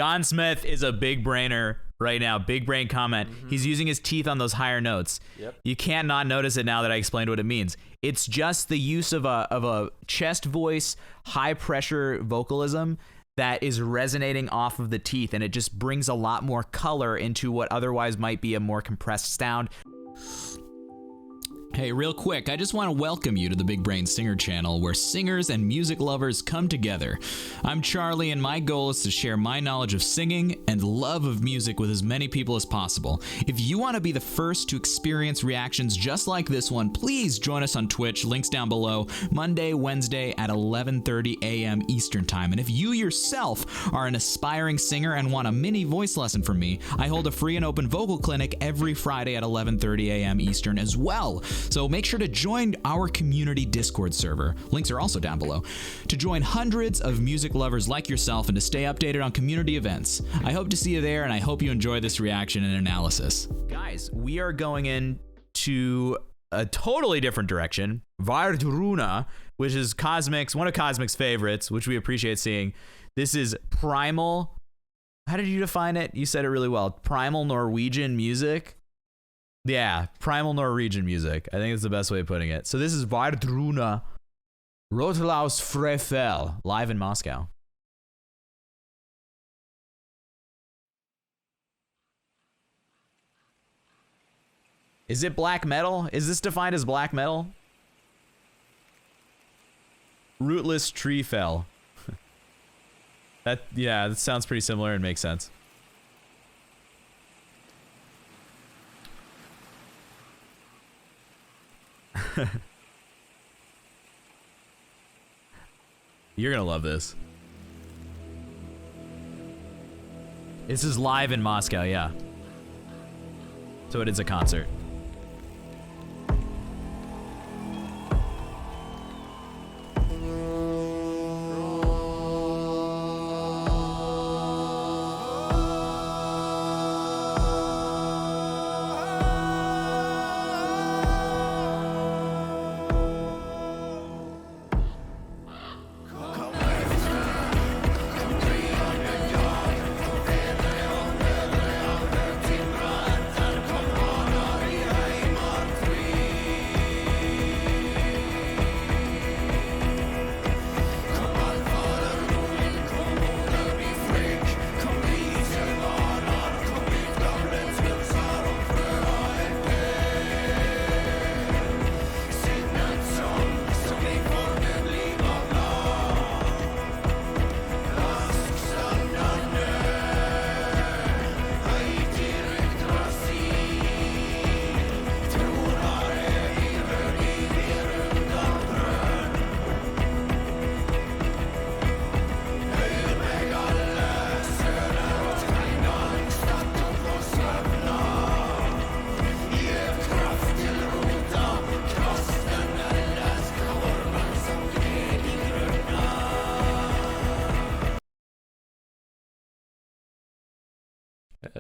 John Smith is a big brainer right now. Big brain comment. He's using his teeth on those higher notes. Yep. You can't not notice it now that I explained what it means. It's just the use of a chest voice, high pressure vocalism that is resonating off of the teeth, and it just brings a lot more color into what otherwise might be a more compressed sound. Hey, real quick, I just want to welcome you to the Big Brain Singer channel, where singers and music lovers come together. I'm Charlie, and my goal is to share my knowledge of singing and love of music with as many people as possible. If you want to be the first to experience reactions just like this one, please join us on Twitch, links down below, Monday, Wednesday at 11:30 a.m. Eastern Time. And if you yourself are an aspiring singer and want a mini voice lesson from me, I hold a free and open vocal clinic every Friday at 11:30 a.m. Eastern as well. So make sure to join our community Discord server. Links are also down below. To join hundreds of music lovers like yourself and to stay updated on community events. I hope to see you there, and I hope you enjoy this reaction and analysis. Guys, we are going into a totally different direction. Var Truna, which is Cosmic's, one of Cosmic's favorites, which we appreciate seeing. This is primal. How did you define it? You said it really well. Primal Norwegian music. Yeah, primal Norwegian music. I think that's the best way of putting it. So this is Var Truna, Rotlaust Tre, live in Moscow. Is it black metal? Is this defined as black metal? Rotlaust Tre. That sounds pretty similar and makes sense. You're gonna love this. This is live in Moscow, yeah. So it is a concert.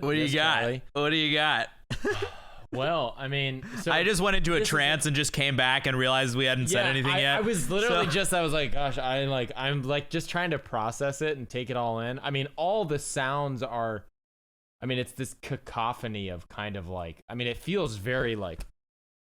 What do you got? Charlie. What do you got? Well, I mean, so I just went into a trance and just came back and realized we hadn't said anything yet. I was literally I was like, gosh, I'm just trying to process it and take it all in. I mean, all the sounds are, I mean, it's this cacophony of kind of like, I mean, it feels very like,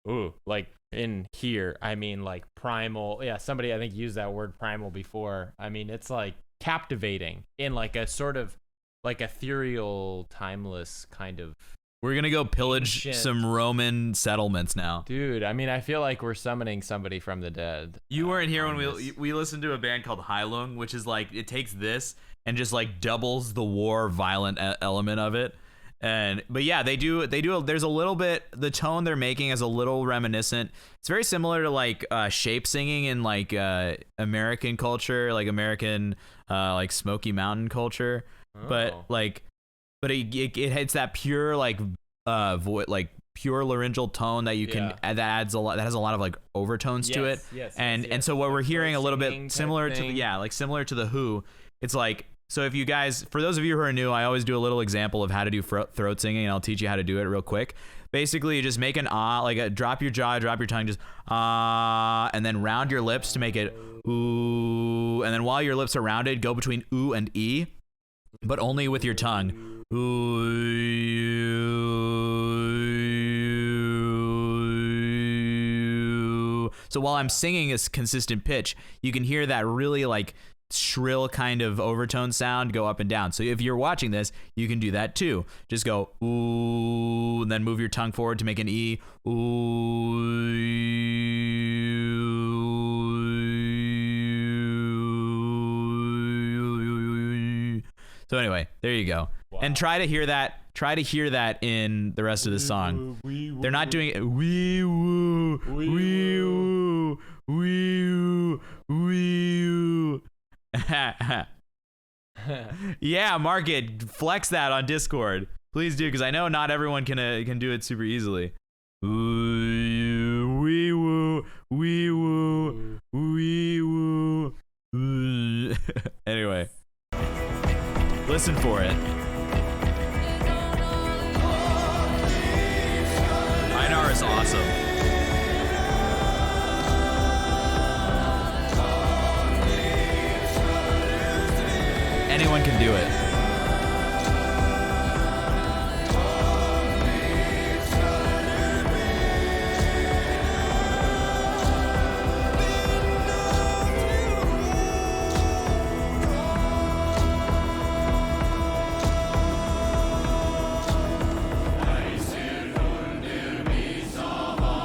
ooh, like in here. I mean, like primal. Yeah, somebody I think used that word primal before. I mean, it's like captivating in like a sort of like ethereal, timeless kind of. We're gonna go pillage some Roman settlements now, dude. I mean, I feel like we're summoning somebody from the dead. You weren't here when we listened to a band called Heilung, which is like it takes this and just like doubles the war violent element of it. But yeah, they do. There's a little bit. The tone they're making is a little reminiscent. It's very similar to like shape singing in like American culture, like American like Smoky Mountain culture. But it hits that pure like pure laryngeal tone that you can that adds a lot, that has a lot of like overtones to it. And so what we're hearing a little bit similar to similar to the Who. It's like, so if you guys, for those of you who are new, I always do a little example of how to do throat singing, and I'll teach you how to do it real quick. Basically, you just make an drop your jaw, drop your tongue, just and then round your lips to make it ooh, and then while your lips are rounded, go between ooh and e. but only with your tongue. So while I'm singing a consistent pitch, you can hear that really like shrill kind of overtone sound go up and down. So if you're watching this, you can do that too. Just go ooh, and then move your tongue forward to make an E. Ooh. So anyway, there you go. Wow. And try to hear that. Try to hear that in the rest of the song. They're not doing it. Wee woo, wee woo, wee woo, wee woo. Yeah, mark it. Flex that on Discord, please do, because I know not everyone can do it super easily. Wee woo, wee woo, wee woo. Anyway, listen for it. Einar is awesome. Anyone can do it.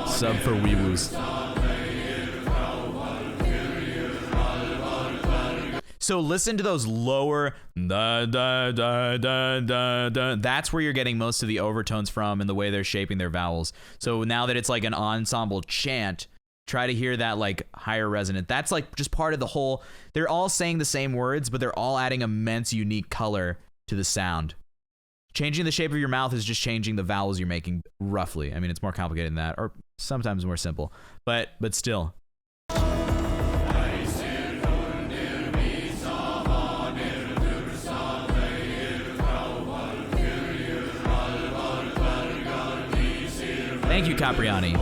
Sub for wee woos. So listen to those lower da da da da da da. That's where you're getting most of the overtones from and the way they're shaping their vowels. So now that it's like an ensemble chant, try to hear that like higher resonant. That's like just part of the whole. They're all saying the same words, but they're all adding immense unique color to the sound. Changing the shape of your mouth is just changing the vowels you're making roughly. I mean, it's more complicated than that, or sometimes more simple, but still. Thank you, Capriani.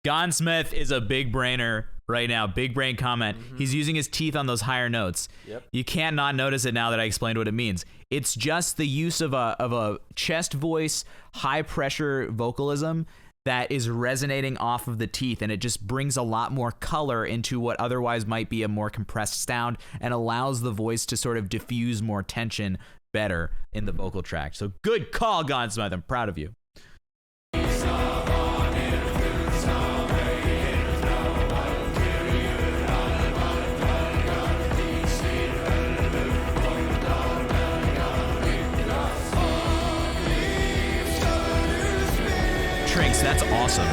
Gonsmith is a big brainer right now. Big brain comment. Mm-hmm. He's using his teeth on those higher notes. Yep. You can't not notice it now that I explained what it means. It's just the use of a chest voice, high pressure vocalism that is resonating off of the teeth, and it just brings a lot more color into what otherwise might be a more compressed sound and allows the voice to sort of diffuse more tension better in the vocal track. So good call, Gonsmith. I'm proud of you. Trinks, that's awesome.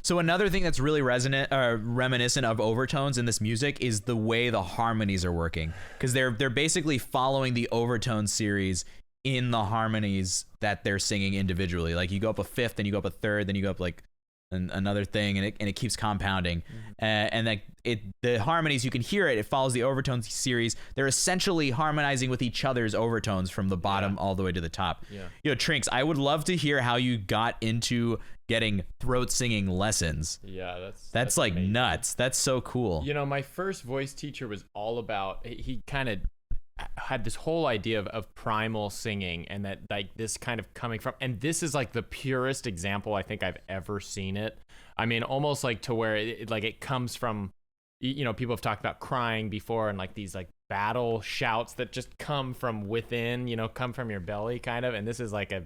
So another thing that's really reminiscent of overtones in this music is the way the harmonies are working, because they're basically following the overtone series in the harmonies that they're singing individually. Like you go up a fifth, then you go up a third, then you go up like another thing, and it keeps compounding. And like the harmonies, you can hear it follows the overtone series. They're essentially harmonizing with each other's overtones from the bottom all the way to the top. Trinks, I would love to hear how you got into getting throat singing lessons. That's like amazing. Nuts. That's so cool. My first voice teacher was all about, he kind of had this whole idea of primal singing, and that like this kind of coming from, and this is like the purest example I think I've ever seen it. I mean, almost like to where it comes from, people have talked about crying before, and like these like battle shouts that just come from within, come from your belly kind of. And this is like a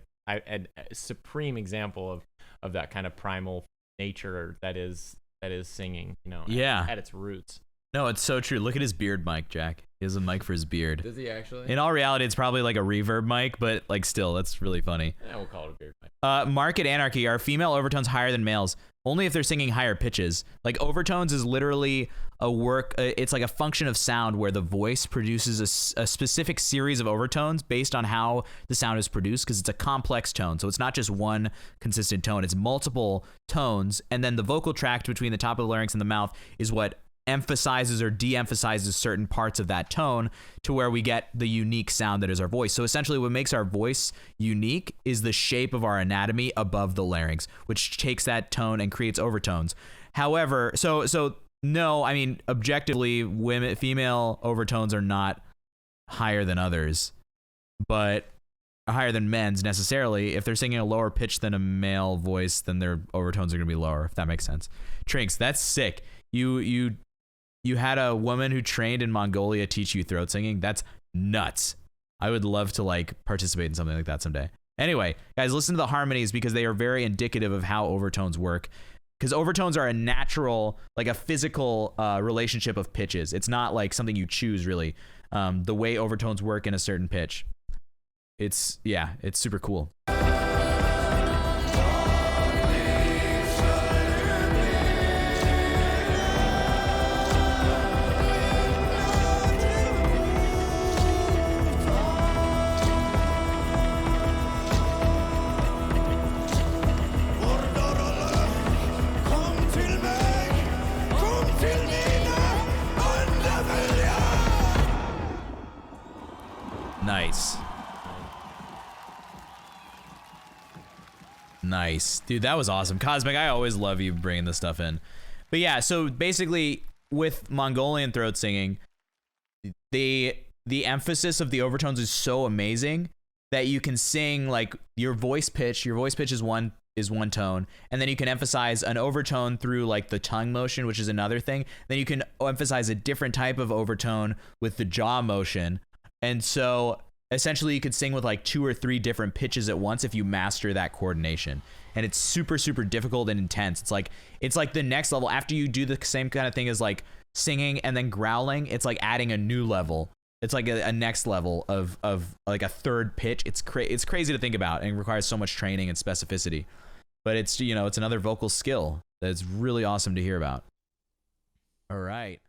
supreme example of that kind of primal nature that is singing, at its roots. No, it's so true. Look at his beard, Mike, Jack. He has a mic for his beard. Does he actually? In all reality, it's probably like a reverb mic, but like still, that's really funny. Yeah, we'll call it a beard mic. Market anarchy. Are female overtones higher than males? Only if they're singing higher pitches. Like overtones is literally it's like a function of sound where the voice produces a specific series of overtones based on how the sound is produced, because it's a complex tone. So it's not just one consistent tone, it's multiple tones. And then the vocal tract between the top of the larynx and the mouth is what emphasizes or de-emphasizes certain parts of that tone to where we get the unique sound that is our voice. So essentially what makes our voice unique is the shape of our anatomy above the larynx, which takes that tone and creates overtones. However, so no, I mean, objectively, female overtones are not higher than others, but higher than men's necessarily. If they're singing a lower pitch than a male voice, then their overtones are going to be lower, if that makes sense. Trinks, that's sick. You had a woman who trained in Mongolia teach you throat singing. That's nuts. I would love to like participate in something like that someday. Anyway, guys, listen to the harmonies because they are very indicative of how overtones work. Because overtones are a natural, like a physical relationship of pitches. It's not like something you choose really. The way overtones work in a certain pitch. It's super cool. Nice. Dude, that was awesome. Cosmic, I always love you bringing this stuff in. But yeah, so basically with Mongolian throat singing, the emphasis of the overtones is so amazing that you can sing like your voice pitch is one tone, and then you can emphasize an overtone through like the tongue motion, which is another thing. Then you can emphasize a different type of overtone with the jaw motion. And so essentially you could sing with like 2 or 3 different pitches at once if you master that coordination. And it's super, super difficult and intense. It's like the next level. After you do the same kind of thing as like singing and then growling, it's like adding a new level. It's like a next level of like a third pitch. It's crazy to think about and requires so much training and specificity. But it's, you know, it's another vocal skill that's really awesome to hear about. All right.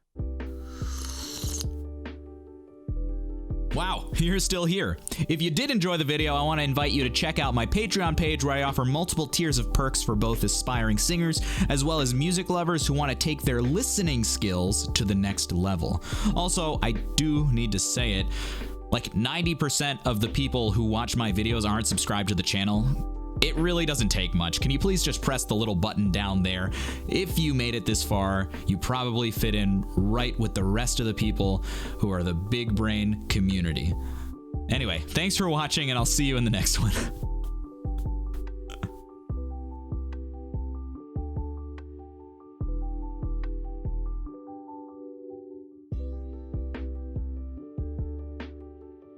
Wow, you're still here. If you did enjoy the video, I want to invite you to check out my Patreon page where I offer multiple tiers of perks for both aspiring singers as well as music lovers who want to take their listening skills to the next level. Also, I do need to say it, like 90% of the people who watch my videos aren't subscribed to the channel. It really doesn't take much. Can you please just press the little button down there? If you made it this far, you probably fit in right with the rest of the people who are the Big Brain community. Anyway, thanks for watching, and I'll see you in the next one.